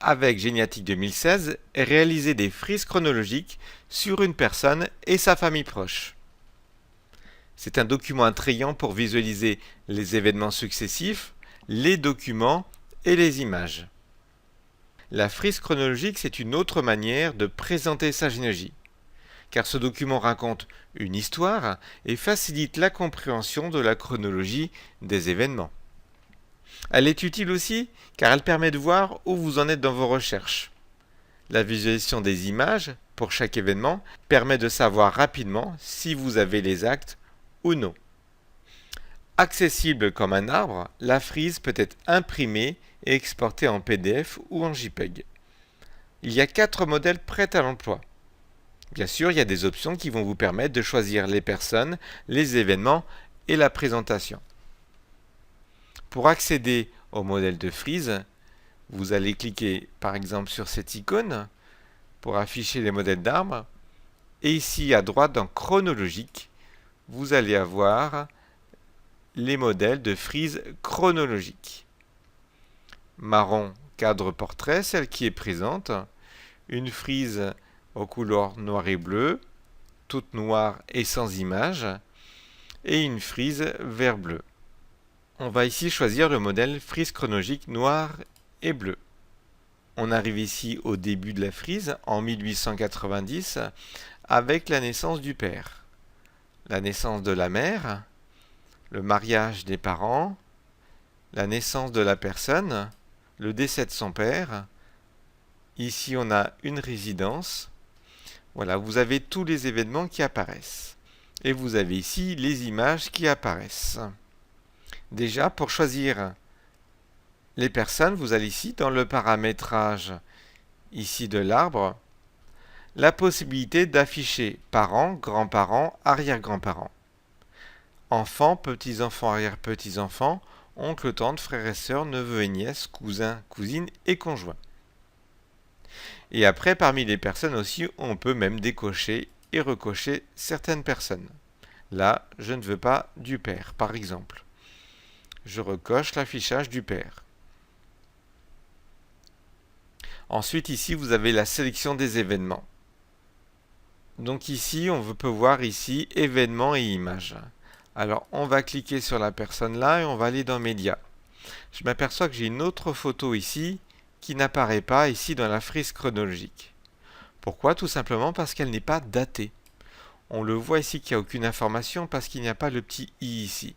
avec Géniatique 2016, réaliser des frises chronologiques sur une personne et sa famille proche. C'est un document attrayant pour visualiser les événements successifs, les documents et les images. La frise chronologique, c'est une autre manière de présenter sa généalogie, car ce document raconte une histoire et facilite la compréhension de la chronologie des événements. Elle est utile aussi car elle permet de voir où vous en êtes dans vos recherches. La visualisation des images pour chaque événement permet de savoir rapidement si vous avez les actes ou non. Accessible comme un arbre, la frise peut être imprimée et exportée en PDF ou en JPEG. Il y a 4 modèles prêts à l'emploi. Bien sûr, il y a des options qui vont vous permettre de choisir les personnes, les événements et la présentation. Pour accéder au modèle de frise, vous allez cliquer par exemple sur cette icône pour afficher les modèles d'arbres. Et ici à droite dans chronologique, vous allez avoir les modèles de frise chronologique. Marron, cadre portrait, celle qui est présente. Une frise aux couleurs noir et bleu, toute noire et sans image. Et une frise vert bleu. On va ici choisir le modèle frise chronologique noir et bleu. On arrive ici au début de la frise, en 1890, avec la naissance du père, la naissance de la mère, le mariage des parents, la naissance de la personne, le décès de son père. Ici, on a une résidence. Voilà, vous avez tous les événements qui apparaissent. Et vous avez ici les images qui apparaissent. Déjà, pour choisir les personnes, vous allez ici dans le paramétrage ici de l'arbre, la possibilité d'afficher parents, grands-parents, arrière-grands-parents, enfants, petits-enfants, arrière-petits-enfants, oncles, tantes, frères et sœurs, neveux et nièces, cousins, cousines et conjoints. Et après, parmi les personnes aussi, on peut même décocher et recocher certaines personnes. Là, je ne veux pas du père, par exemple. Je recoche l'affichage du père. Ensuite, ici, vous avez la sélection des événements. Donc ici, on peut voir ici événements et images. Alors, on va cliquer sur la personne là et on va aller dans Médias. Je m'aperçois que j'ai une autre photo ici qui n'apparaît pas ici dans la frise chronologique. Pourquoi? Tout simplement parce qu'elle n'est pas datée. On le voit ici qu'il n'y a aucune information parce qu'il n'y a pas le petit i ici,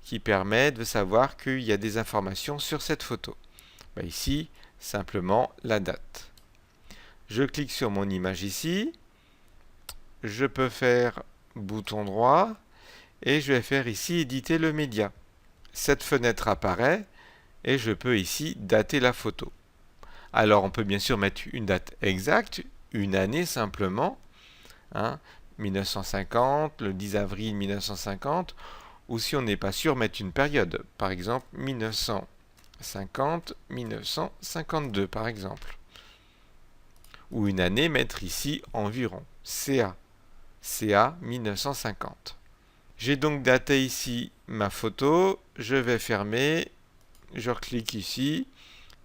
qui permet de savoir qu'il y a des informations sur cette photo. Ici, simplement la date. Je clique sur mon image ici. Je peux faire bouton droit et je vais faire ici éditer le média. Cette fenêtre apparaît et je peux ici dater la photo. Alors on peut bien sûr mettre une date exacte, une année simplement, 1950, le 10 avril 1950, ou si on n'est pas sûr, mettre une période, par exemple 1950-1952 par exemple. Ou une année, mettre ici environ, CA 1950. J'ai donc daté ici ma photo, je vais fermer, je reclique ici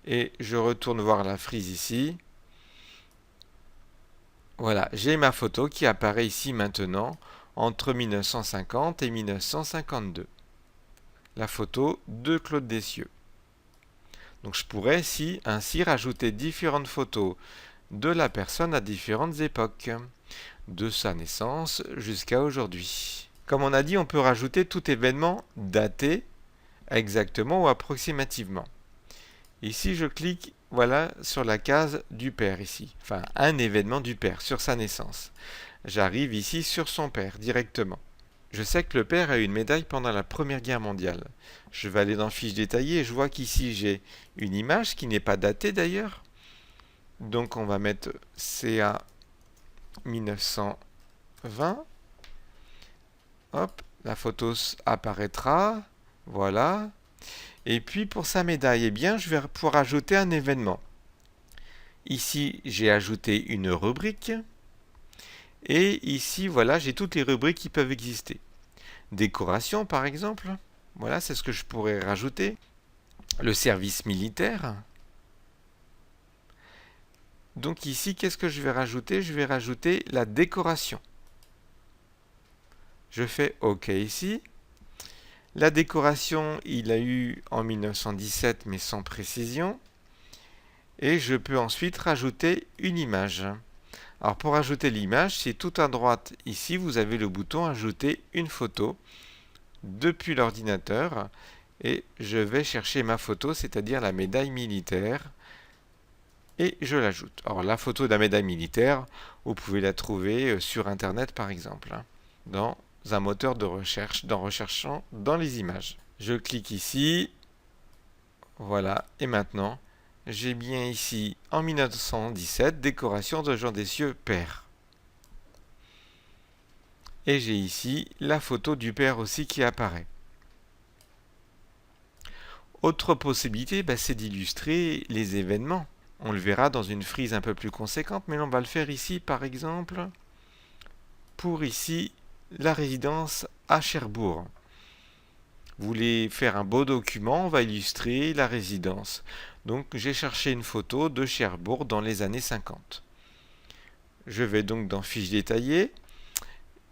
et je retourne voir la frise ici. Voilà, j'ai ma photo qui apparaît ici maintenant entre 1950 et 1952. La photo de Claude Dessieux. Donc je pourrais ainsi rajouter différentes photos de la personne à différentes époques, de sa naissance jusqu'à aujourd'hui. Comme on a dit, on peut rajouter tout événement daté exactement ou approximativement. Ici, je clique sur la case du père ici, enfin un événement du père sur sa naissance. J'arrive ici sur son père directement. Je sais que le père a eu une médaille pendant la Première Guerre mondiale. Je vais aller dans Fiches détaillées et je vois qu'ici j'ai une image qui n'est pas datée d'ailleurs. Donc on va mettre CA 1920. Hop, la photo apparaîtra. Voilà. Et puis pour sa médaille, je vais pouvoir ajouter un événement. Ici, j'ai ajouté une rubrique. Et ici, j'ai toutes les rubriques qui peuvent exister. Décoration, par exemple. Voilà, c'est ce que je pourrais rajouter. Le service militaire. Donc ici, qu'est-ce que je vais rajouter? Je vais rajouter la décoration. Je fais OK ici. La décoration, il a eu en 1917, mais sans précision. Et je peux ensuite rajouter une image. Alors pour ajouter l'image, c'est tout à droite ici, vous avez le bouton Ajouter une photo depuis l'ordinateur. Et je vais chercher ma photo, c'est-à-dire la médaille militaire. Et je l'ajoute. Alors la photo de la médaille militaire, vous pouvez la trouver sur Internet par exemple, dans un moteur de recherche, en recherchant dans les images. Je clique ici. Voilà, et maintenant, j'ai bien ici, en 1917, décoration de Jean Decieux, père. Et j'ai ici la photo du père aussi qui apparaît. Autre possibilité, c'est d'illustrer les événements. On le verra dans une frise un peu plus conséquente, mais on va le faire ici, par exemple, pour ici, la résidence à Cherbourg. Vous voulez faire un beau document, on va illustrer la résidence. Donc j'ai cherché une photo de Cherbourg dans les années 50. Je vais donc dans Fiches détaillées.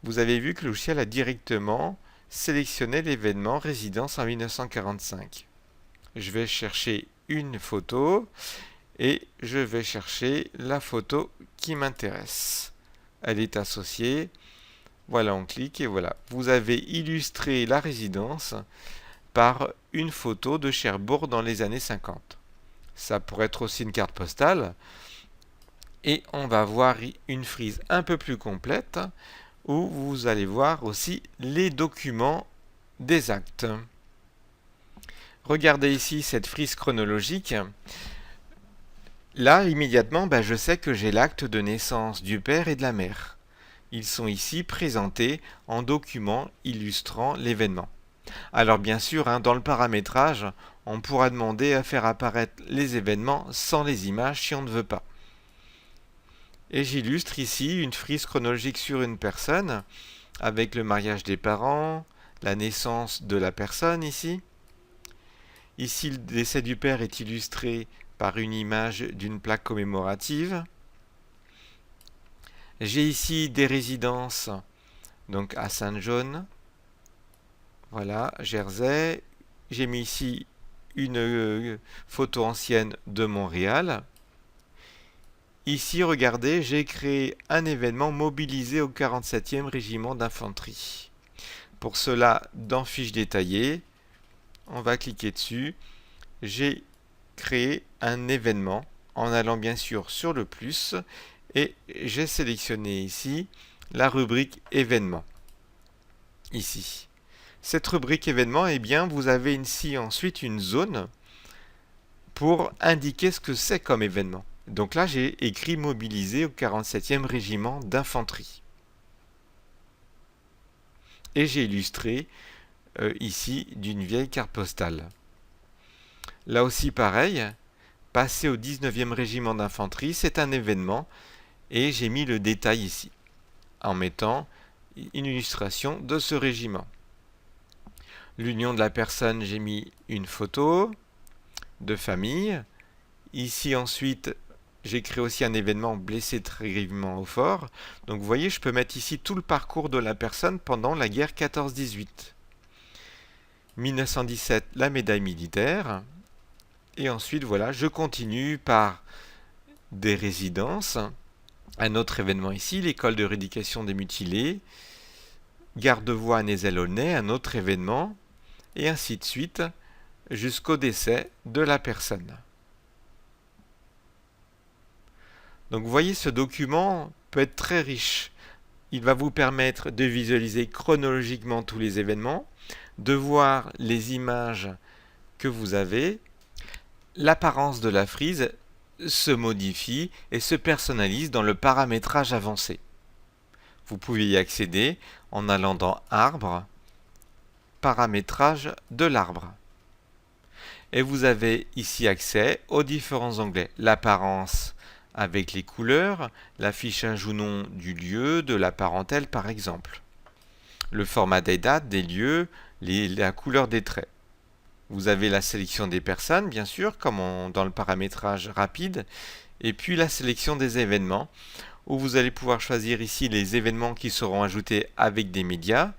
Vous avez vu que le logiciel a directement sélectionné l'événement résidence en 1945. Je vais chercher une photo et je vais chercher la photo qui m'intéresse. Elle est associée. Voilà, on clique et voilà. Vous avez illustré la résidence par une photo de Cherbourg dans les années 50. Ça pourrait être aussi une carte postale. Et on va voir une frise un peu plus complète où vous allez voir aussi les documents des actes. Regardez ici cette frise chronologique. Là, immédiatement, je sais que j'ai l'acte de naissance du père et de la mère. Ils sont ici présentés en documents illustrant l'événement. Alors bien sûr, dans le paramétrage, on pourra demander à faire apparaître les événements sans les images si on ne veut pas. Et j'illustre ici une frise chronologique sur une personne, avec le mariage des parents, la naissance de la personne ici. Ici, le décès du père est illustré par une image d'une plaque commémorative. J'ai ici des résidences, donc à Saint-Jaune, voilà, Jersey. J'ai mis ici une photo ancienne de Montréal. Ici, regardez, j'ai créé un événement mobilisé au 47e régiment d'infanterie. Pour cela, dans Fiches détaillées, on va cliquer dessus. J'ai créé un événement en allant bien sûr sur le plus et j'ai sélectionné ici la rubrique événements. Ici. Cette rubrique événements, vous avez ici ensuite une zone pour indiquer ce que c'est comme événement. Donc là, j'ai écrit mobilisé au 47e régiment d'infanterie. Et j'ai illustré ici d'une vieille carte postale. Là aussi pareil, passer au 19e régiment d'infanterie, c'est un événement et j'ai mis le détail ici en mettant une illustration de ce régiment. L'union de la personne, j'ai mis une photo de famille. Ici ensuite, j'ai créé aussi un événement blessé très grièvement au fort. Donc vous voyez, je peux mettre ici tout le parcours de la personne pendant la guerre 14-18. 1917, la médaille militaire. Et ensuite, voilà, je continue par des résidences. Un autre événement ici, l'école de rééducation des mutilés. Garde-voie à Nézel-Aulnay, un autre événement. Et ainsi de suite, jusqu'au décès de la personne. Donc vous voyez, ce document peut être très riche. Il va vous permettre de visualiser chronologiquement tous les événements, de voir les images que vous avez. L'apparence de la frise se modifie et se personnalise dans le paramétrage avancé. Vous pouvez y accéder en allant dans Arbre, Paramétrage de l'arbre. Et vous avez ici accès aux différents onglets. L'apparence avec les couleurs, l'affichage ou non du lieu, de la parentèle par exemple. Le format des dates, des lieux, la couleur des traits. Vous avez la sélection des personnes, bien sûr, comme dans le paramétrage rapide. Et puis la sélection des événements, où vous allez pouvoir choisir ici les événements qui seront ajoutés avec des médias,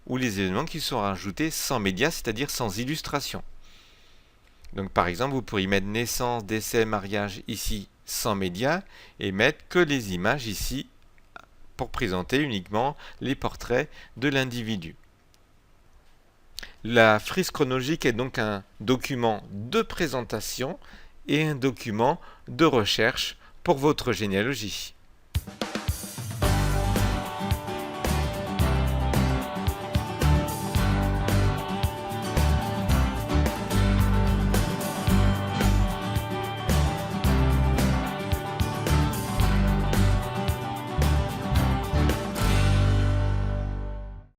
ou les événements qui seront ajoutés sans médias, c'est-à-dire sans illustration. Donc par exemple, vous pourriez mettre naissance, décès, mariage ici sans médias, et mettre que les images ici pour présenter uniquement les portraits de l'individu. La frise chronologique est donc un document de présentation et un document de recherche pour votre généalogie.